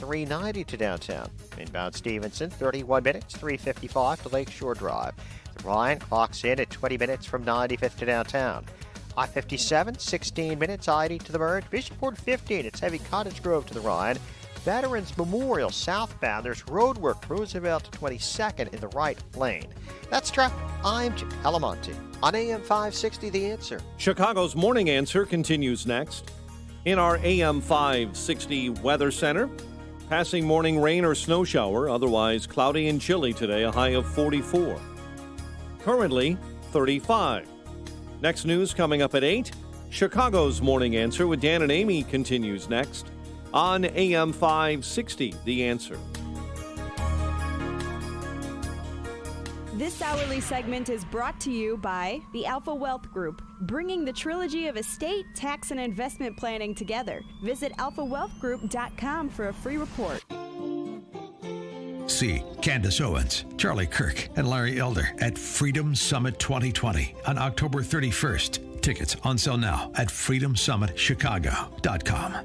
390 to downtown. Inbound Stevenson, 31 minutes, 355 to Lakeshore Drive. The Ryan clocks in at 20 minutes from 95th to downtown. I-57, 16 minutes, I-80 to the Merge. Bishopport, 15, it's heavy Cottage Grove to the Ryan. Veterans Memorial southbound, there's roadwork, Roosevelt to 22nd in the right lane. That's traffic. I'm Jim Calamonte on AM 560, The Answer. Chicago's Morning Answer continues next. In our AM 560 Weather Center, passing morning rain or snow shower, otherwise cloudy and chilly today, a high of 44. Currently, 35. Next news coming up at 8. Chicago's Morning Answer with Dan and Amy continues next on AM 560, The Answer. This hourly segment is brought to you by the Alpha Wealth Group, bringing the trilogy of estate, tax, and investment planning together. Visit alphawealthgroup.com for a free report. See Candace Owens, Charlie Kirk, and Larry Elder at Freedom Summit 2020 on October 31st. Tickets on sale now at freedomsummitchicago.com.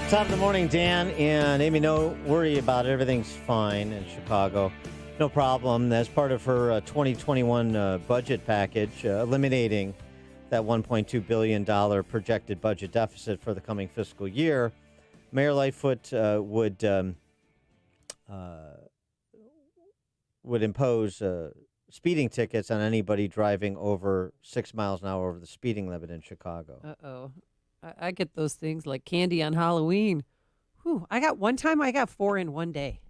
Top of the morning, Dan and Amy. No worry about it. Everything's fine in Chicago. No problem. As part of her 2021 budget package, eliminating that $1.2 billion projected budget deficit for the coming fiscal year, Mayor Lightfoot would impose speeding tickets on anybody driving over 6 miles an hour over the speeding limit in Chicago. Uh-oh. I get those things like candy on Halloween. Whew, I got 4 in one day.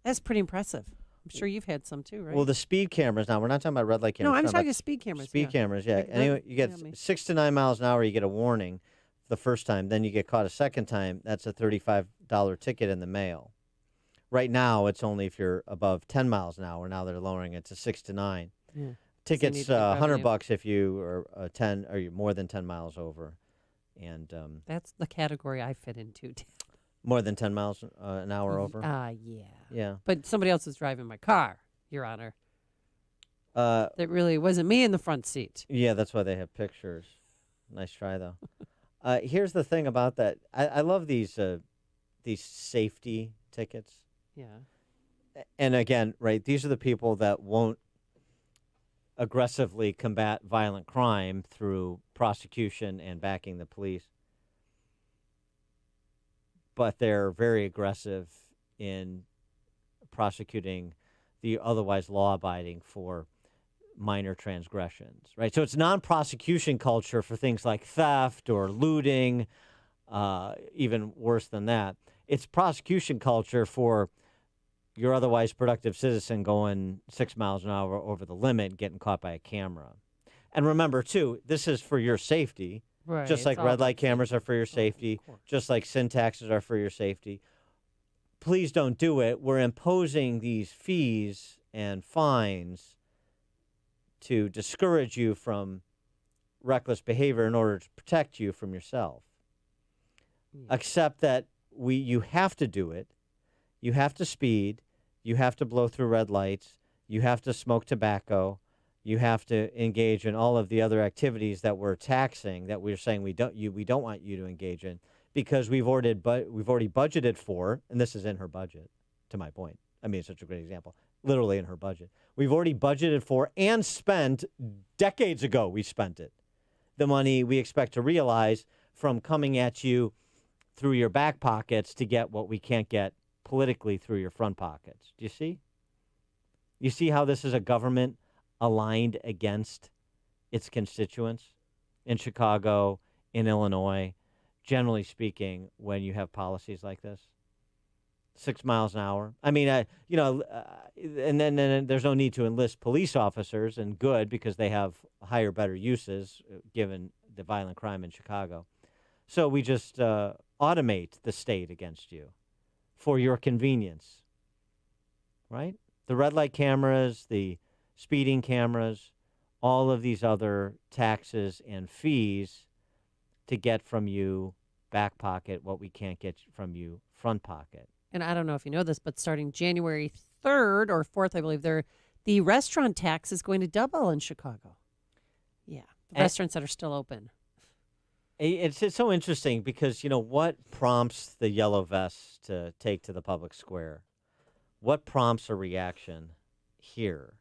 That's pretty impressive. I'm sure you've had some too, right? Well, the speed cameras now, we're not talking about red light cameras. No, I'm talking speed cameras. Speed cameras, yeah. Anyway, you get 6 to 9 miles an hour, you get a warning the first time. Then you get caught a second time, that's a $35 ticket in the mail. Right now, it's only if you're above 10 miles an hour. Now they're lowering it to 6 to 9. Yeah. Tickets $100 if you are 10 or you're more than 10 miles over. And that's the category I fit into. More than 10 miles an hour over? Yeah. Yeah. But somebody else is driving my car, Your Honor. That really wasn't me in the front seat. Yeah, that's why they have pictures. Nice try, though. Here's the thing about that. I love these safety tickets. Yeah. And again, right, these are the people that won't aggressively combat violent crime through prosecution and backing the police. But they're very aggressive in prosecuting the otherwise law-abiding for minor transgressions, right? So it's non-prosecution culture for things like theft or looting, even worse than that. It's prosecution culture for your otherwise productive citizen going 6 miles an hour over the limit, getting caught by a camera. And remember, too, this is for your safety. Right. Just like red light cameras are for your safety, just like sin taxes are for your safety. Please don't do it. We're imposing these fees and fines to discourage you from reckless behavior in order to protect you from yourself. Except that you have to do it. You have to speed. You have to blow through red lights. You have to smoke tobacco. You have to engage in all of the other activities that we're taxing, that we're saying we don't want you to engage in, because we've already budgeted for, and this is in her budget, to my point. I mean, it's such a great example. Literally in her budget. We've already budgeted for and spent, decades ago we spent it, the money we expect to realize from coming at you through your back pockets to get what we can't get politically through your front pockets. Do you see? You see how this is a government aligned against its constituents in Chicago, in Illinois, generally speaking, when you have policies like this? 6 miles an hour. I mean, and then there's no need to enlist police officers, and good, because they have higher, better uses given the violent crime in Chicago. So we just automate the state against you for your convenience, right? The red light cameras, the speeding cameras, all of these other taxes and fees to get from you back pocket what we can't get from you front pocket. and I don't know if you know this, but starting January 3rd or 4th, I believe, the restaurant tax is going to double in Chicago. Yeah, the restaurants that are still open. It's so interesting because, what prompts the yellow vests to take to the public square? What prompts a reaction here?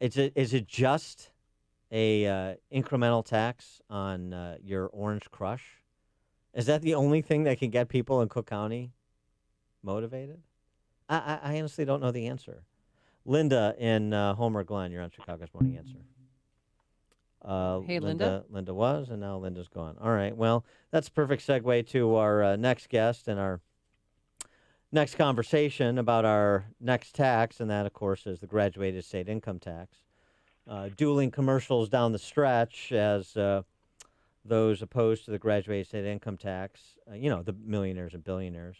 Is it just a incremental tax on your Orange Crush? Is that the only thing that can get people in Cook County motivated? I honestly don't know the answer. Linda in Homer Glen, you're on Chicago's Morning Answer. Hey, Linda. Linda was, and now Linda's gone. All right. Well, that's a perfect segue to our next guest and our next conversation about our next tax, and that, of course, is the graduated state income tax. Dueling commercials down the stretch as those opposed to the graduated state income tax, the millionaires and billionaires,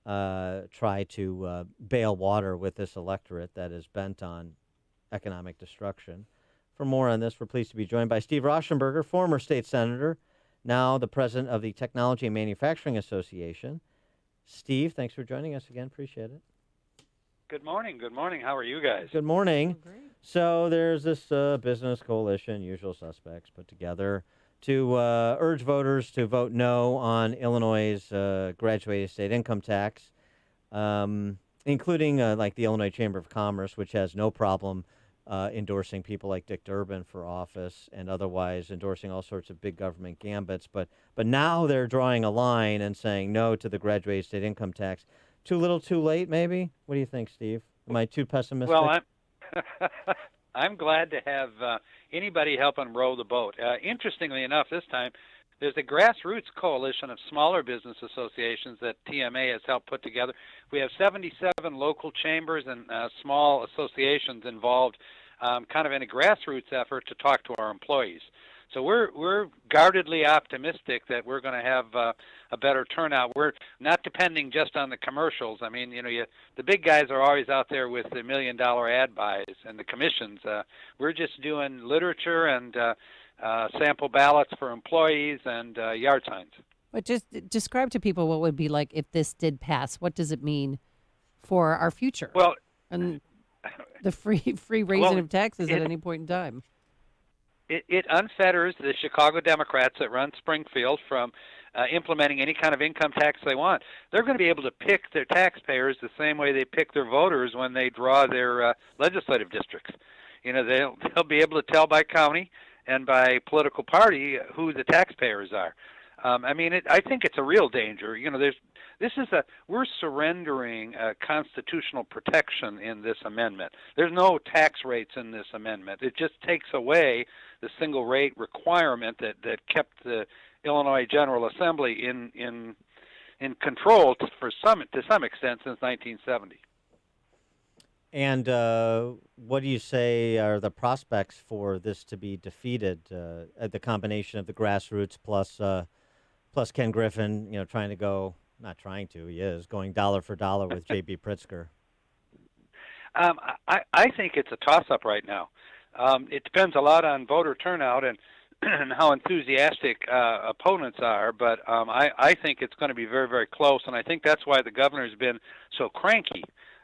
try to bail water with this electorate that is bent on economic destruction. For more on this, we're pleased to be joined by Steve Rauschenberger, former state senator, now the president of the Technology and Manufacturing Association. Steve, thanks for joining us again. Appreciate it. Good morning. Good morning. How are you guys? Good morning. Oh, great. So there's this business coalition, usual suspects, put together to urge voters to vote no on Illinois' graduated state income tax, including like the Illinois Chamber of Commerce, which has no problem endorsing people like Dick Durbin for office and otherwise endorsing all sorts of big government gambits. But now they're drawing a line and saying no to the graduated state income tax. Too little, too late, maybe? What do you think, Steve? Am I too pessimistic? Well, I'm glad to have anybody helping row the boat. Interestingly enough, this time, there's a grassroots coalition of smaller business associations that TMA has helped put together. We have 77 local chambers and small associations involved kind of in a grassroots effort to talk to our employees. So we're guardedly optimistic that we're going to have a better turnout. We're not depending just on the commercials. I mean, the big guys are always out there with the $1 million ad buys and the commissions. We're just doing literature and sample ballots for employees and yard signs. But just describe to people what would be like if this did pass. What does it mean for our future? Well, and the free raising of taxes at any point in time. It unfetters the Chicago Democrats that run Springfield from implementing any kind of income tax they want. They're going to be able to pick their taxpayers the same way they pick their voters when they draw their legislative districts. They'll be able to tell by county and by political party who the taxpayers are. I think it's a real danger. We're surrendering constitutional protection in this amendment. There's no tax rates in this amendment. It just takes away the single rate requirement that kept the Illinois General Assembly in control to some extent since 1970. And what do you say are the prospects for this to be defeated? The combination of the grassroots plus Ken Griffin, trying to go. Not trying to, he is going dollar for dollar with J.B. Pritzker. I think it's a toss-up right now. It depends a lot on voter turnout and how enthusiastic opponents are, but I think it's going to be very, very close, and I think that's why the governor's been so cranky.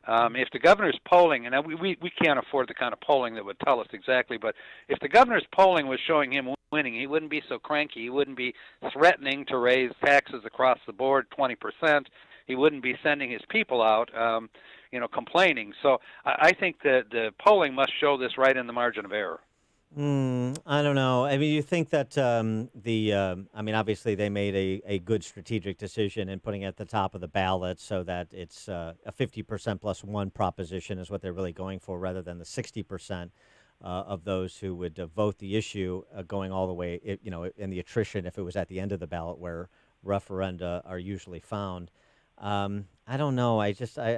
If the governor's polling, and we can't afford the kind of polling that would tell us exactly, but if the governor's polling was showing him winning, he wouldn't be so cranky. He wouldn't be threatening to raise taxes across the board 20%. He wouldn't be sending his people out, complaining. So I think that the polling must show this right in the margin of error. I don't know. I mean, you think that obviously they made a good strategic decision in putting it at the top of the ballot so that it's a 50% plus one proposition is what they're really going for rather than the 60% of those who would vote the issue going all the way, in the attrition if it was at the end of the ballot where referenda are usually found. I don't know. I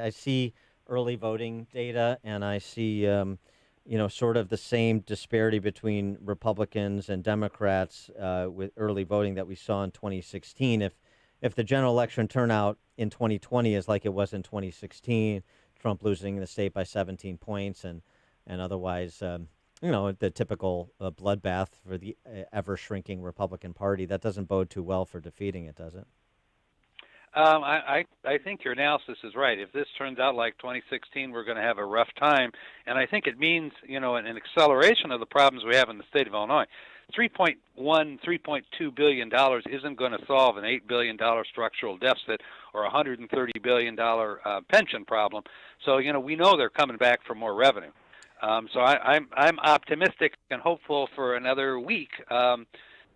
see early voting data and I see sort of the same disparity between Republicans and Democrats with early voting that we saw in 2016. If the general election turnout in 2020 is like it was in 2016, Trump losing the state by 17 points and otherwise, the typical bloodbath for the ever-shrinking Republican Party, that doesn't bode too well for defeating it, does it? I think your analysis is right. If this turns out like 2016, we're going to have a rough time, and I think it means, an acceleration of the problems we have in the state of Illinois. $3.2 billion isn't going to solve an $8 billion structural deficit or a $130 billion pension problem. So, we know they're coming back for more revenue. So I'm optimistic and hopeful for another week. And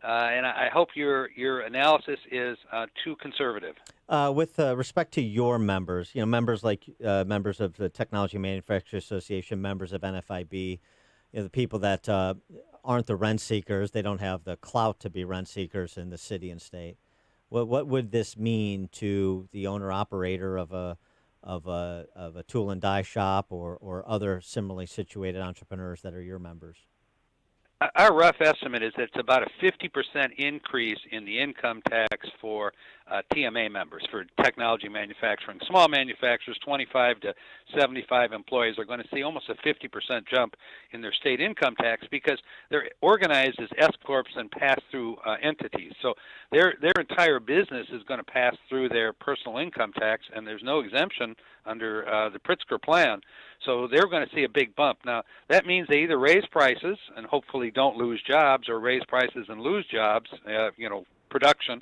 I hope your analysis is too conservative. With respect to your members, members like members of the Technology Manufacturers Association, members of NFIB, the people that aren't the rent seekers, they don't have the clout to be rent seekers in the city and state. What would this mean to the owner operator of a tool and die shop or other similarly situated entrepreneurs that are your members? Our rough estimate is that it's about a 50% increase in the income tax for TMA members, for technology manufacturing. Small manufacturers, 25 to 75 employees, are going to see almost a 50% jump in their state income tax because they're organized as S-corps and pass-through entities. So their entire business is going to pass through their personal income tax, and there's no exemption under the Pritzker plan. So they're going to see a big bump. Now, that means they either raise prices and hopefully don't lose jobs, or raise prices and lose jobs, production.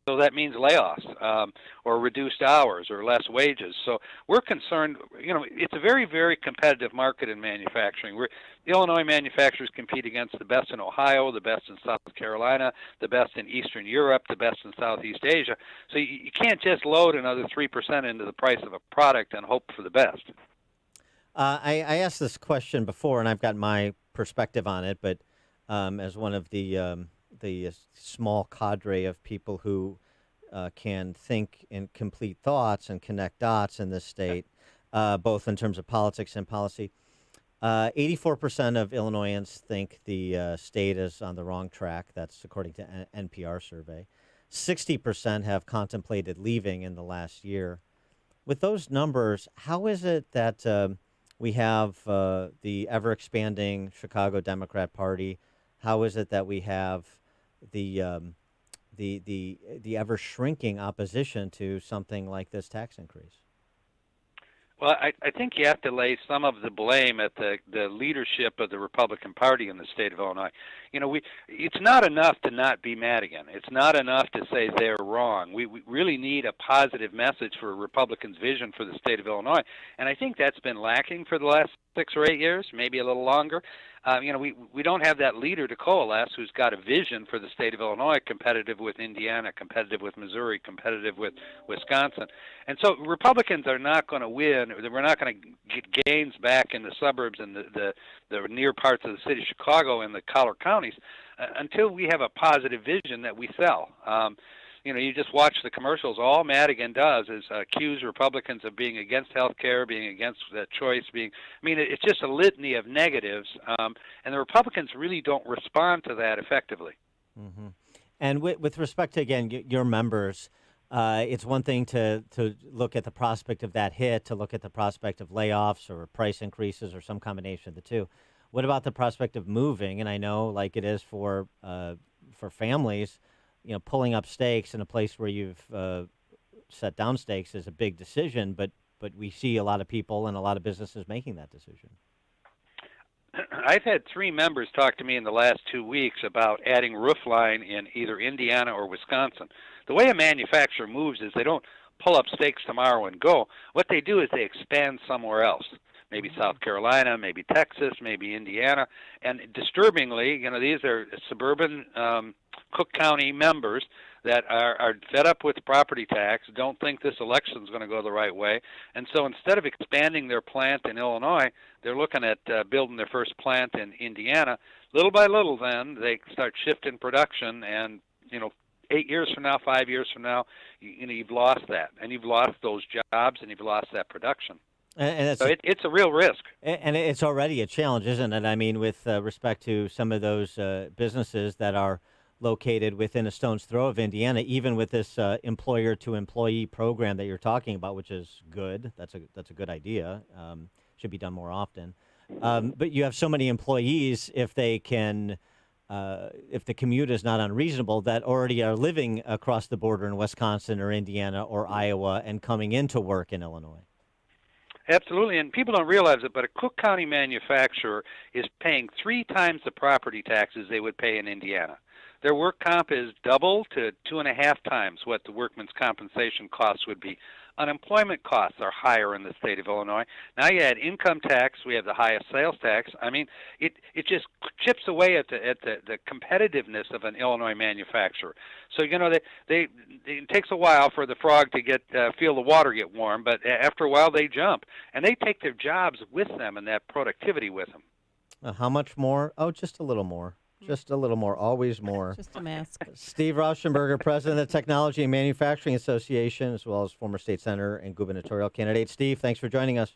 So that means layoffs or reduced hours or less wages. So we're concerned, it's a very, very competitive market in manufacturing. The Illinois manufacturers compete against the best in Ohio, the best in South Carolina, the best in Eastern Europe, the best in Southeast Asia. So you can't just load another 3% into the price of a product and hope for the best. I asked this question before, and I've got my perspective on it, but as one of the small cadre of people who can think in complete thoughts and connect dots in this state, both in terms of politics and policy, 84% of Illinoisans think the state is on the wrong track. That's according to an NPR survey. 60% have contemplated leaving in the last year. With those numbers, how is it that we have the ever-expanding Chicago Democrat Party? How is it that we have the ever-shrinking opposition to something like this tax increase? Well, I think you have to lay some of the blame at the leadership of the Republican Party in the state of Illinois. It's not enough to not be mad again. It's not enough to say they're wrong. We really need a positive message for Republicans' vision for the state of Illinois, and I think that's been lacking for the last 6 or 8 years, maybe a little longer. We don't have that leader to coalesce who's got a vision for the state of Illinois, competitive with Indiana, competitive with Missouri, competitive with Wisconsin. And so Republicans are not going to win. We're not going to get gains back in the suburbs and the near parts of the city of Chicago and the collar counties until we have a positive vision that we sell. You just watch the commercials. All Madigan does is accuse Republicans of being against health care, being against choice, it's just a litany of negatives, and the Republicans really don't respond to that effectively. Mm-hmm. And with respect to, again, your members, it's one thing to look at the prospect of that hit, to look at the prospect of layoffs or price increases or some combination of the two. What about the prospect of moving? And I know, like it is for families, pulling up stakes in a place where you've set down stakes is a big decision, but we see a lot of people and a lot of businesses making that decision. I've had 3 members talk to me in the last 2 weeks about adding roofline in either Indiana or Wisconsin. The way a manufacturer moves is they don't pull up stakes tomorrow and go. What they do is they expand somewhere else. Maybe South Carolina, maybe Texas, maybe Indiana. And disturbingly, these are suburban Cook County members that are fed up with property tax, don't think this election is going to go the right way. And so instead of expanding their plant in Illinois, they're looking at building their first plant in Indiana. Little by little, then, they start shifting production, and, 8 years from now, 5 years from now, you've lost that. And you've lost those jobs, and you've lost that production. And so it's a real risk. And it's already a challenge, isn't it? I mean, with respect to some of those businesses that are located within a stone's throw of Indiana, even with this employer-to-employee program that you're talking about, which is good. That's a good idea. Should be done more often. But you have so many employees, if they can if the commute is not unreasonable, that already are living across the border in Wisconsin or Indiana or Iowa and coming into work in Illinois. Absolutely, and people don't realize it, but a Cook County manufacturer is paying 3 times the property taxes they would pay in Indiana. Their work comp is double to 2.5 times what the workman's compensation costs would be. Unemployment costs are higher in the state of Illinois. Now you add income tax, we have the highest sales tax. I mean, it just chips away at the competitiveness of an Illinois manufacturer. So, you know, it takes a while for the frog to feel the water get warm, but after a while they jump. And they take their jobs with them and that productivity with them. How much more? Oh, just a little more. Just a little more, always more. Just a mask. Steve Rauschenberger, president of the Technology and Manufacturing Association, as well as former state senator and gubernatorial candidate. Steve, thanks for joining us.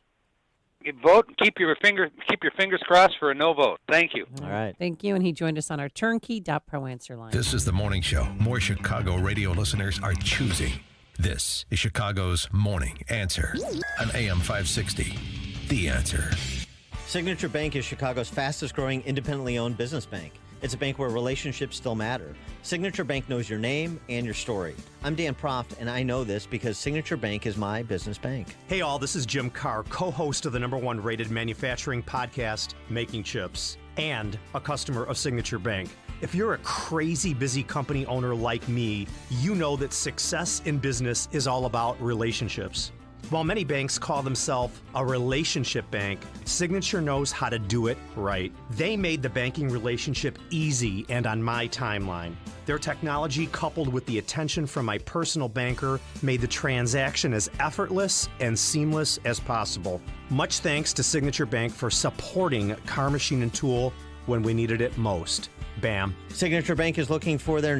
Vote. Keep your fingers crossed for a no vote. Thank you. All right. Thank you. And he joined us on our turnkey.pro answer line. This is the morning show more Chicago radio listeners are choosing. This is Chicago's Morning Answer on AM 560. The Answer. Signature Bank is Chicago's fastest growing independently owned business bank. It's a bank where relationships still matter. Signature Bank knows your name and your story. I'm Dan Proft, and I know this because Signature Bank is my business bank. Hey all, this is Jim Carr, co-host of the #1 rated manufacturing podcast, Making Chips, and a customer of Signature Bank. If you're a crazy busy company owner like me, you know that success in business is all about relationships. While many banks call themselves a relationship bank, Signature knows how to do it right. They made the banking relationship easy and on my timeline. Their technology, coupled with the attention from my personal banker, made the transaction as effortless and seamless as possible. Much thanks to Signature Bank for supporting Car Machine and Tool when we needed it most. Bam. Signature Bank is looking for their